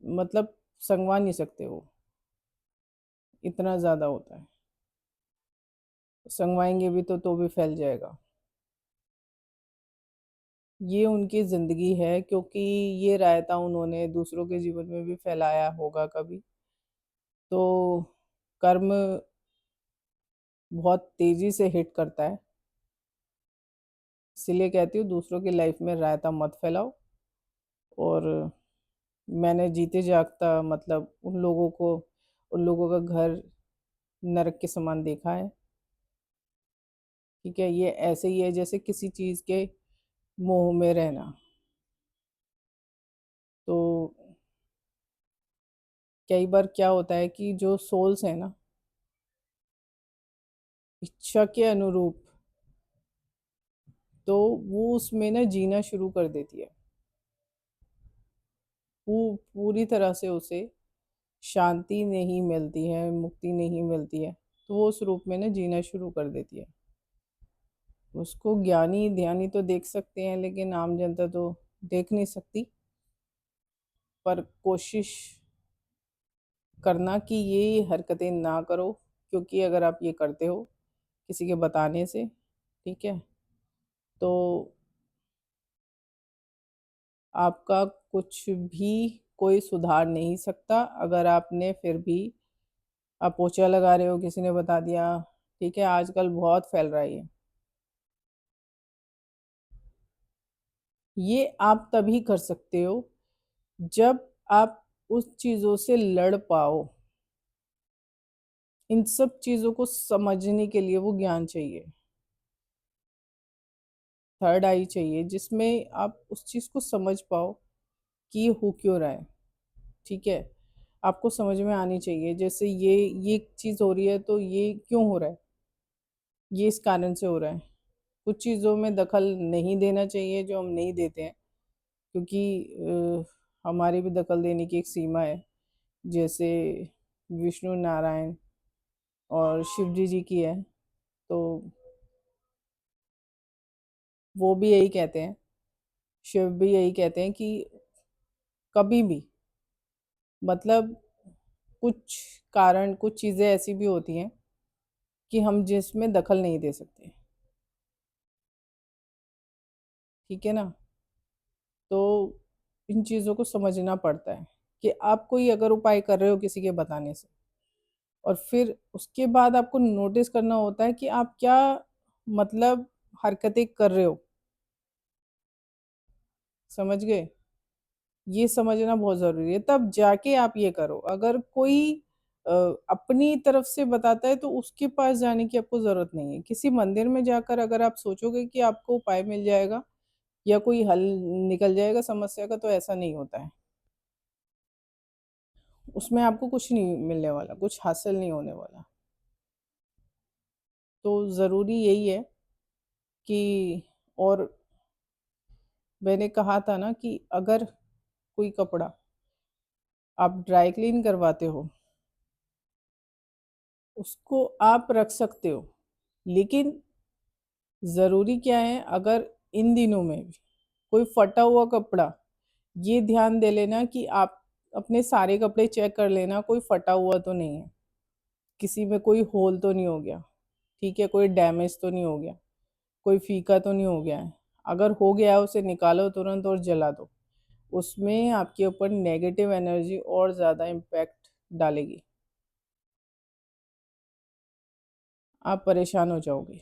मतलब संगवा नहीं सकते वो, इतना ज़्यादा होता है। संगवाएंगे भी तो भी फैल जाएगा। ये उनकी ज़िंदगी है, क्योंकि ये रायता उन्होंने दूसरों के जीवन में भी फैलाया होगा कभी। तो कर्म बहुत तेज़ी से हिट करता है। इसीलिए कहती हूँ दूसरों की लाइफ में रायता मत फैलाओ। और मैंने जीते जागता मतलब उन लोगों का घर नरक के समान देखा है। ठीक है, ये ऐसे ही है जैसे किसी चीज़ के मोह में रहना। तो कई बार क्या होता है कि जो सोल्स है ना, इच्छा के अनुरूप, तो वो उसमें ना जीना शुरू कर देती है। पूरी तरह से उसे शांति नहीं मिलती है, मुक्ति नहीं मिलती है, तो वो उस रूप में ना जीना शुरू कर देती है। उसको ज्ञानी ध्यानी तो देख सकते हैं, लेकिन आम जनता तो देख नहीं सकती। पर कोशिश करना कि ये हरकतें ना करो, क्योंकि अगर आप ये करते हो किसी के बताने से, ठीक है, तो आपका कुछ भी कोई सुधार नहीं सकता। अगर आपने फिर भी आप पोछा लगा रहे हो, किसी ने बता दिया, ठीक है, आजकल बहुत फैल रहा है ये आप तभी कर सकते हो जब आप उस चीज़ों से लड़ पाओ। इन सब चीज़ों को समझने के लिए वो ज्ञान चाहिए, थर्ड आई चाहिए, जिसमें आप उस चीज़ को समझ पाओ कि ये हो क्यों रहा है। ठीक है, आपको समझ में आनी चाहिए, जैसे ये चीज़ हो रही है तो ये क्यों हो रहा है, ये इस कारण से हो रहा है। कुछ चीज़ों में दखल नहीं देना चाहिए जो हम नहीं देते हैं, क्योंकि हमारी भी दखल देने की एक सीमा है। जैसे विष्णु नारायण और शिव जी की है, तो वो भी यही कहते हैं, शिव भी यही कहते हैं कि कभी भी, मतलब कुछ कारण, कुछ चीज़ें ऐसी भी होती हैं कि हम जिसमें दखल नहीं दे सकते। ठीक है ना, तो इन चीज़ों को समझना पड़ता है कि आप कोई अगर उपाय कर रहे हो किसी के बताने से, और फिर उसके बाद आपको नोटिस करना होता है कि आप क्या मतलब हरकतें कर रहे हो। समझ गए? ये समझना बहुत ज़रूरी है, तब जाके आप ये करो। अगर कोई अ, अपनी तरफ से बताता है तो उसके पास जाने की आपको ज़रूरत नहीं है। किसी मंदिर में जाकर अगर आप सोचोगे कि आपको उपाय मिल जाएगा या कोई हल निकल जाएगा समस्या का, तो ऐसा नहीं होता है। उसमें आपको कुछ नहीं मिलने वाला, कुछ हासिल नहीं होने वाला। तो ज़रूरी यही है कि, और मैंने कहा था ना कि अगर कोई कपड़ा आप ड्राई क्लीन करवाते हो, उसको आप रख सकते हो, लेकिन ज़रूरी क्या है, अगर इन दिनों में भी कोई फटा हुआ कपड़ा, ये ध्यान दे लेना कि आप अपने सारे कपड़े चेक कर लेना, कोई फटा हुआ तो नहीं है, किसी में कोई होल तो नहीं हो गया, ठीक है, कोई डैमेज तो नहीं हो गया, कोई फीका तो नहीं हो गया है। अगर हो गया है उसे निकालो तुरंत और जला दो। उसमें आपके ऊपर नेगेटिव एनर्जी और ज़्यादा इम्पैक्ट डालेगी, आप परेशान हो जाओगे।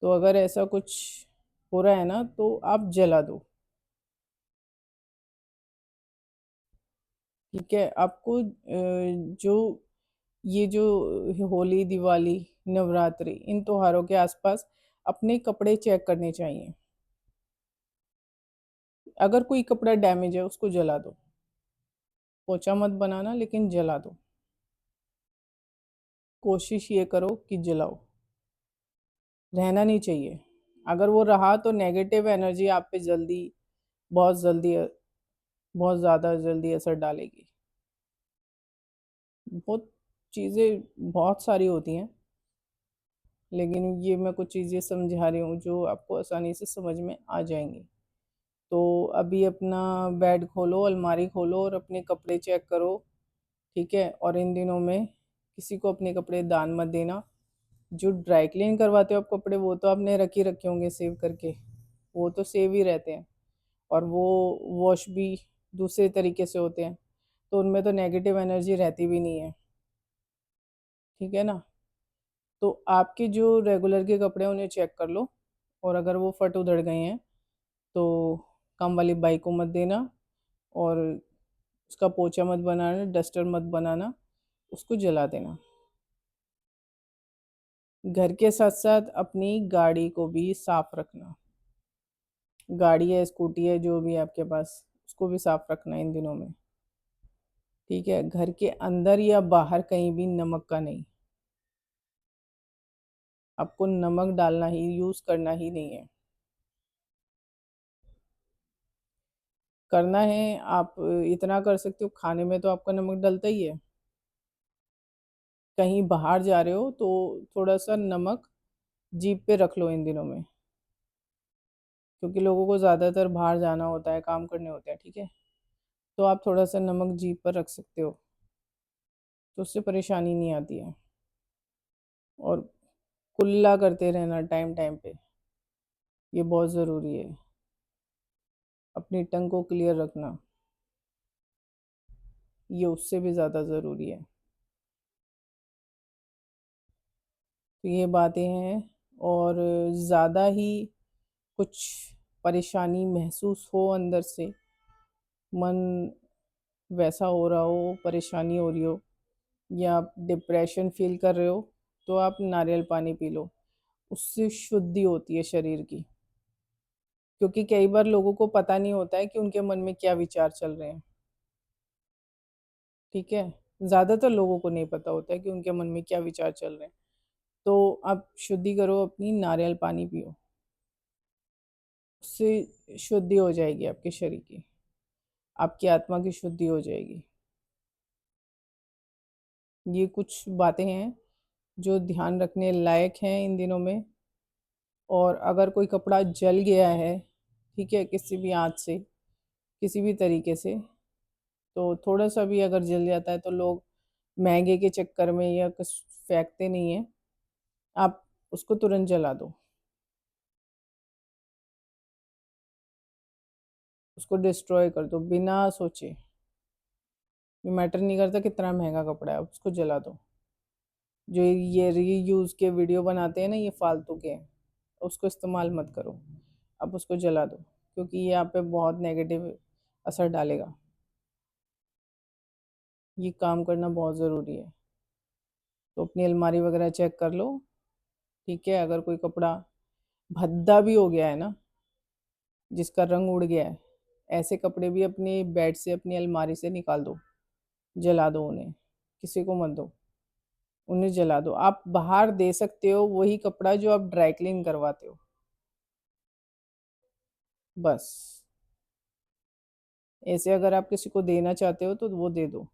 तो अगर ऐसा कुछ हो रहा है ना, तो आप जला दो। ठीक है, आपको जो ये जो होली, दिवाली, नवरात्रि, इन त्योहारों के आसपास अपने कपड़े चेक करने चाहिए। अगर कोई कपड़ा डैमेज है उसको जला दो, पोछा मत बनाना, लेकिन जला दो। कोशिश ये करो कि जलाओ, रहना नहीं चाहिए। अगर वो रहा तो नेगेटिव एनर्जी आप पे जल्दी, बहुत जल्दी, बहुत ज़्यादा जल्दी असर डालेगी। बहुत चीज़ें बहुत सारी होती हैं, लेकिन ये मैं कुछ चीज़ें समझा रही हूँ जो आपको आसानी से समझ में आ जाएंगी। तो अभी अपना बेड खोलो, अलमारी खोलो और अपने कपड़े चेक करो, ठीक है? और इन दिनों में किसी को अपने कपड़े दान मत देना। जो ड्राई क्लीन करवाते हो आप कपड़े, वो तो आपने रख ही रखे होंगे सेव करके, वो तो सेव ही रहते हैं, और वो वॉश भी दूसरे तरीके से होते हैं, तो उनमें तो नेगेटिव एनर्जी रहती भी नहीं है, ठीक है ना? तो आपके जो रेगुलर के कपड़े हैं उन्हें चेक कर लो, और अगर वो फट उधड़ गए हैं तो काम वाली बाई को मत देना, और उसका पोछा मत बनाना, डस्टर मत बनाना, उसको जला देना। घर के साथ साथ अपनी गाड़ी को भी साफ रखना। गाड़ी है, स्कूटी है, जो भी है आपके पास, उसको भी साफ रखना इन दिनों में, ठीक है? घर के अंदर या बाहर कहीं भी नमक का नहीं, आपको नमक डालना ही, यूज़ करना ही नहीं है। करना है आप इतना कर सकते हो, खाने में तो आपका नमक डलता ही है। कहीं बाहर जा रहे हो तो थोड़ा सा नमक जीभ पे रख लो इन दिनों में, क्योंकि लोगों को ज़्यादातर बाहर जाना होता है, काम करने होते हैं, ठीक है? तो आप थोड़ा सा नमक जीभ पर रख सकते हो, तो उससे परेशानी नहीं आती है। और कुल्ला करते रहना टाइम टाइम पे, ये बहुत ज़रूरी है। अपनी टंग को क्लियर रखना, ये उससे भी ज़्यादा ज़रूरी है। तो ये बातें हैं, और ज़्यादा ही कुछ परेशानी महसूस हो अंदर से, मन वैसा हो रहा हो, परेशानी हो रही हो, या आप डिप्रेशन फील कर रहे हो, तो आप नारियल पानी पी लो, उससे शुद्धि होती है शरीर की। क्योंकि कई बार लोगों को पता नहीं होता है कि उनके मन में क्या विचार चल रहे हैं, ठीक है? ज़्यादातर लोगों को नहीं पता होता है कि उनके मन में क्या विचार चल रहे हैं। तो आप शुद्धि करो अपनी, नारियल पानी पियो, उससे शुद्धि हो जाएगी आपके शरीर की, आपकी आत्मा की शुद्धि हो जाएगी। ये कुछ बातें हैं जो ध्यान रखने लायक हैं इन दिनों में। और अगर कोई कपड़ा जल गया है, ठीक है, किसी भी आँच से, किसी भी तरीके से, तो थोड़ा-सा भी अगर जल जाता है तो लोग महँगे के चक्कर में या कुछ फेंकते नहीं हैं, आप उसको तुरंत जला दो, उसको डिस्ट्रॉय कर दो बिना सोचे। ये मैटर नहीं करता कितना महँगा कपड़ा है, आप उसको जला दो। जो ये रीयूज़ के वीडियो बनाते हैं ना, ये फालतू के हैं, उसको इस्तेमाल मत करो, आप उसको जला दो, क्योंकि ये आप पे बहुत नेगेटिव असर डालेगा। ये काम करना बहुत ज़रूरी है। तो अपनी अलमारी वगैरह चेक कर लो, ठीक है? अगर कोई कपड़ा भद्दा भी हो गया है ना, जिसका रंग उड़ गया है, ऐसे कपड़े भी अपने बेड से, अपनी अलमारी से निकाल दो, जला दो उन्हें, किसी को मत दो, उन्हें जला दो। आप बाहर दे सकते हो वही कपड़ा जो आप ड्राई क्लीन करवाते हो, बस। ऐसे अगर आप किसी को देना चाहते हो तो वो दे दो,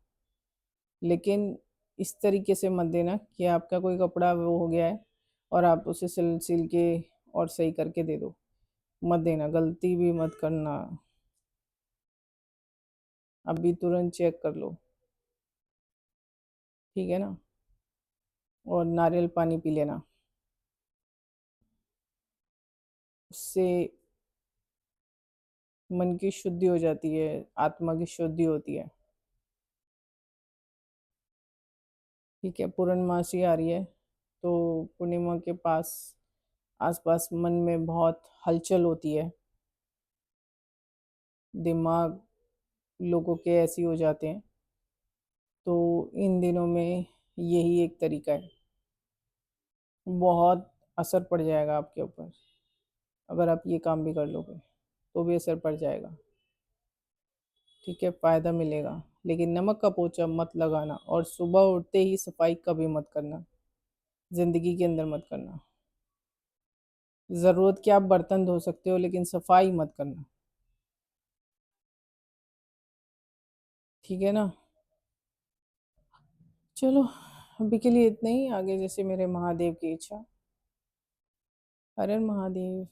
लेकिन इस तरीके से मत देना कि आपका कोई कपड़ा वो हो गया है और आप उसे सिल सिल के और सही करके दे दो, मत देना, गलती भी मत करना। अभी तुरंत चेक कर लो, ठीक है ना? और नारियल पानी पी लेना, उससे मन की शुद्धि हो जाती है, आत्मा की शुद्धि होती है, ठीक है? पूर्णमासी आ रही है, तो पूर्णिमा के पास आसपास मन में बहुत हलचल होती है, दिमाग लोगों के ऐसे ही हो जाते हैं, तो इन दिनों में यही एक तरीका है। बहुत असर पड़ जाएगा आपके ऊपर, अगर आप ये काम भी कर लोगे तो भी असर पड़ जाएगा, ठीक है? फ़ायदा मिलेगा। लेकिन नमक का पोछा मत लगाना, और सुबह उठते ही सफाई कभी मत करना, ज़िंदगी के अंदर मत करना। ज़रूरत के आप बर्तन धो सकते हो, लेकिन सफाई मत करना, ठीक है ना? चलो, अभी के लिए इतना ही, आगे जैसे मेरे महादेव की इच्छा। हर हर महादेव।